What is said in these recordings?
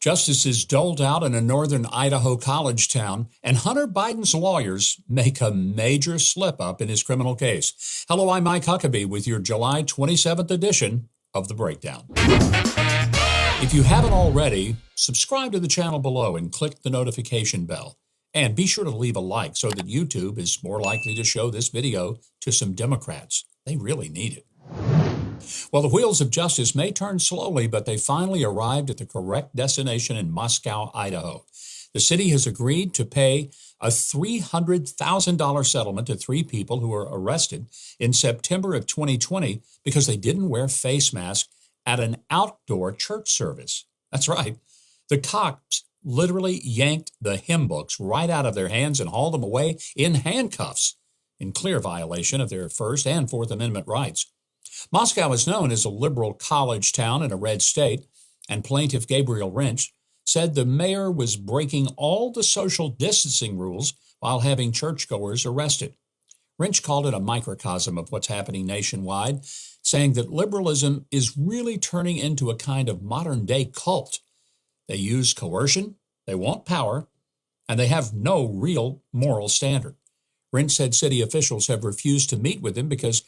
Justice is doled out in a northern Idaho college town, and Hunter Biden's lawyers make a major slip-up in his criminal case. Hello, I'm Mike Huckabee with your July 27th edition of The Breakdown. If you haven't already, subscribe to the channel below and click the notification bell. And be sure to leave a like so that YouTube is more likely to show this video to some Democrats. They really need it. Well, the wheels of justice may turn slowly, but they finally arrived at the correct destination in Moscow, Idaho. The city has agreed to pay a $300,000 settlement to three people who were arrested in September of 2020 because they didn't wear face masks at an outdoor church service. That's right. The cops literally yanked the hymn books right out of their hands and hauled them away in handcuffs, in clear violation of their First and Fourth Amendment rights. Moscow is known as a liberal college town in a red state, and plaintiff Gabriel Wrench said the mayor was breaking all the social distancing rules while having churchgoers arrested. Wrench called it a microcosm of what's happening nationwide, saying that liberalism is really turning into a kind of modern-day cult. They use coercion, they want power, and they have no real moral standard. Wrench said city officials have refused to meet with him because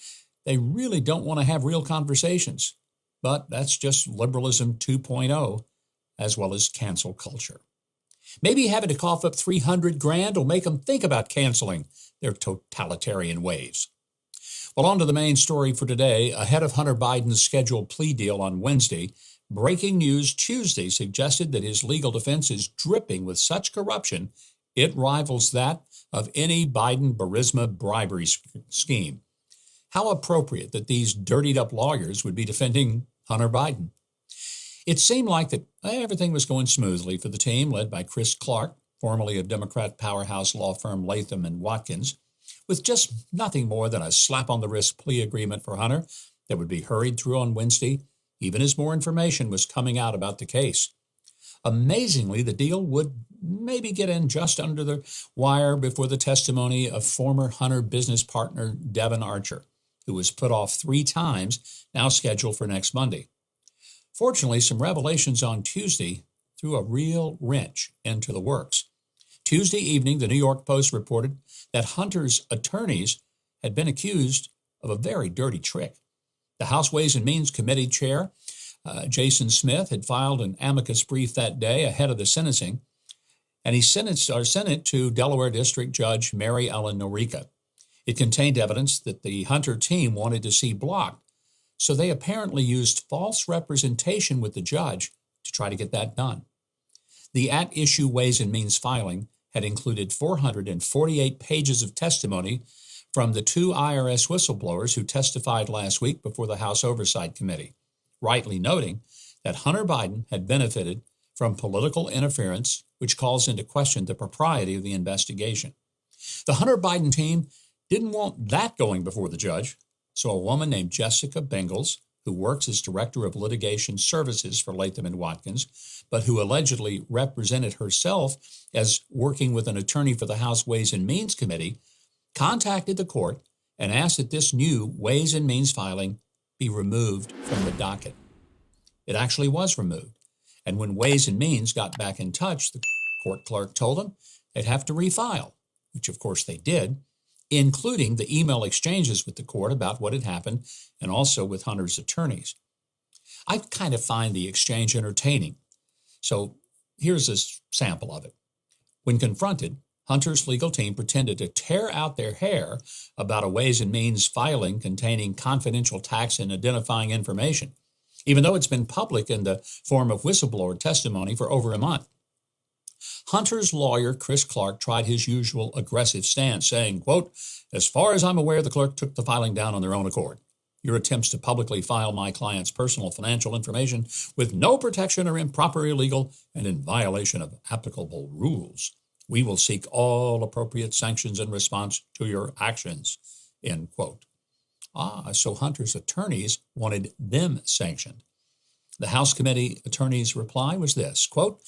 they really don't want to have real conversations. But that's just liberalism 2.0, as well as cancel culture. Maybe having to cough up $300,000 will make them think about canceling their totalitarian ways. Well, on to the main story for today. Ahead of Hunter Biden's scheduled plea deal on Wednesday, breaking news Tuesday suggested that his legal defense is dripping with such corruption it rivals that of any Biden-Burisma bribery scheme. How appropriate that these dirtied-up lawyers would be defending Hunter Biden. It seemed like that everything was going smoothly for the team led by Chris Clark, formerly of Democrat powerhouse law firm Latham & Watkins, with just nothing more than a slap-on-the-wrist plea agreement for Hunter that would be hurried through on Wednesday, even as more information was coming out about the case. Amazingly, the deal would maybe get in just under the wire before the testimony of former Hunter business partner Devin Archer, who was put off 3 times, now scheduled for next Monday. Fortunately, some revelations on Tuesday threw a real wrench into the works. Tuesday evening, the New York Post reported that Hunter's attorneys had been accused of a very dirty trick. The House Ways and Means Committee chair, Jason Smith, had filed an amicus brief that day ahead of the sentencing, and he sent it to Delaware District Judge Mary Ellen Norica. It contained evidence that the Hunter team wanted to see blocked, so they apparently used false representation with the judge to try to get that done. The at-issue Ways and Means filing had included 448 pages of testimony from the 2 IRS whistleblowers who testified last week before the House Oversight Committee, rightly noting that Hunter Biden had benefited from political interference, which calls into question the propriety of the investigation. The Hunter Biden team didn't want that going before the judge, so a woman named Jessica Bengals, who works as Director of Litigation Services for Latham & Watkins, but who allegedly represented herself as working with an attorney for the House Ways and Means Committee, contacted the court and asked that this new Ways and Means filing be removed from the docket. It actually was removed, and when Ways and Means got back in touch, the court clerk told them they'd have to refile, which of course they did, including the email exchanges with the court about what had happened and also with Hunter's attorneys. I kind of find the exchange entertaining. So here's a sample of it. When confronted, Hunter's legal team pretended to tear out their hair about a Ways and Means filing containing confidential tax and identifying information, even though it's been public in the form of whistleblower testimony for over a month. Hunter's lawyer, Chris Clark, tried his usual aggressive stance, saying, quote, "As far as I'm aware, the clerk took the filing down on their own accord. Your attempts to publicly file my client's personal financial information with no protection are improper, illegal, and in violation of applicable rules. We will seek all appropriate sanctions in response to your actions," end quote. So Hunter's attorneys wanted them sanctioned. The House committee attorney's reply was this, quote,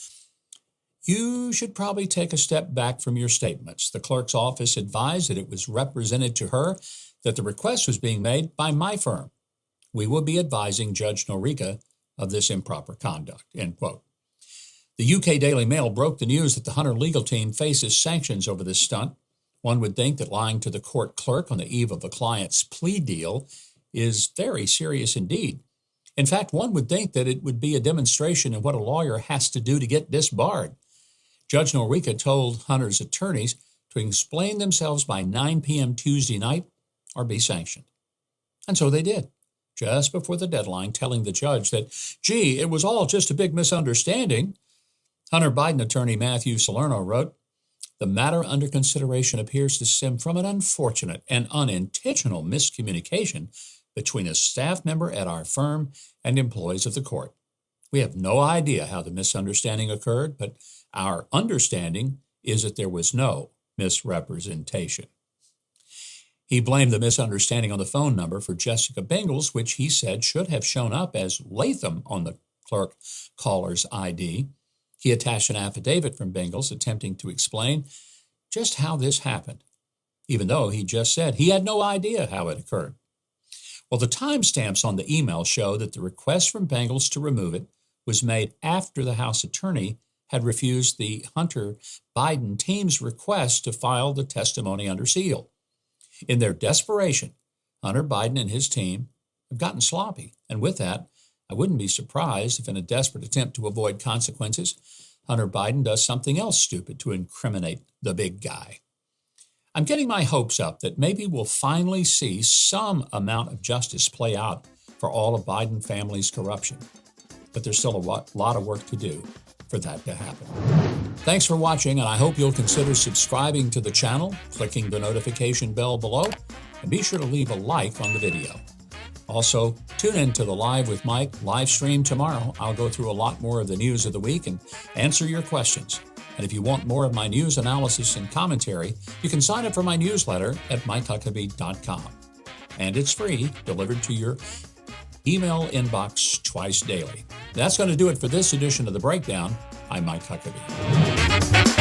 "You should probably take a step back from your statements. The clerk's office advised that it was represented to her that the request was being made by my firm. We will be advising Judge Norica of this improper conduct," end quote. The UK Daily Mail broke the news that the Hunter legal team faces sanctions over this stunt. One would think that lying to the court clerk on the eve of a client's plea deal is very serious indeed. In fact, one would think that it would be a demonstration of what a lawyer has to do to get disbarred. Judge Norwika told Hunter's attorneys to explain themselves by 9 p.m. Tuesday night or be sanctioned. And so they did, just before the deadline, telling the judge that, gee, it was all just a big misunderstanding. Hunter Biden attorney Matthew Salerno wrote, "The matter under consideration appears to stem from an unfortunate and unintentional miscommunication between a staff member at our firm and employees of the court. We have no idea how the misunderstanding occurred, but our understanding is that there was no misrepresentation." He blamed the misunderstanding on the phone number for Jessica Bengals, which he said should have shown up as Latham on the clerk caller's ID. He attached an affidavit from Bengals attempting to explain just how this happened, even though he just said he had no idea how it occurred. Well, the timestamps on the email show that the request from Bengals to remove it was made after the House attorney had refused the Hunter Biden team's request to file the testimony under seal. In their desperation, Hunter Biden and his team have gotten sloppy, and with that, I wouldn't be surprised if in a desperate attempt to avoid consequences, Hunter Biden does something else stupid to incriminate the big guy. I'm getting my hopes up that maybe we'll finally see some amount of justice play out for all of Biden family's corruption. But there's still a lot of work to do for that to happen. Thanks for watching, and I hope you'll consider subscribing to the channel, clicking the notification bell below, and be sure to leave a like on the video. Also, tune in to the Live with Mike live stream tomorrow. I'll go through a lot more of the news of the week and answer your questions. And if you want more of my news analysis and commentary, you can sign up for my newsletter at mikehuckabee.com. And it's free, delivered to your email inbox twice daily. That's going to do it for this edition of The Breakdown. I'm Mike Huckabee.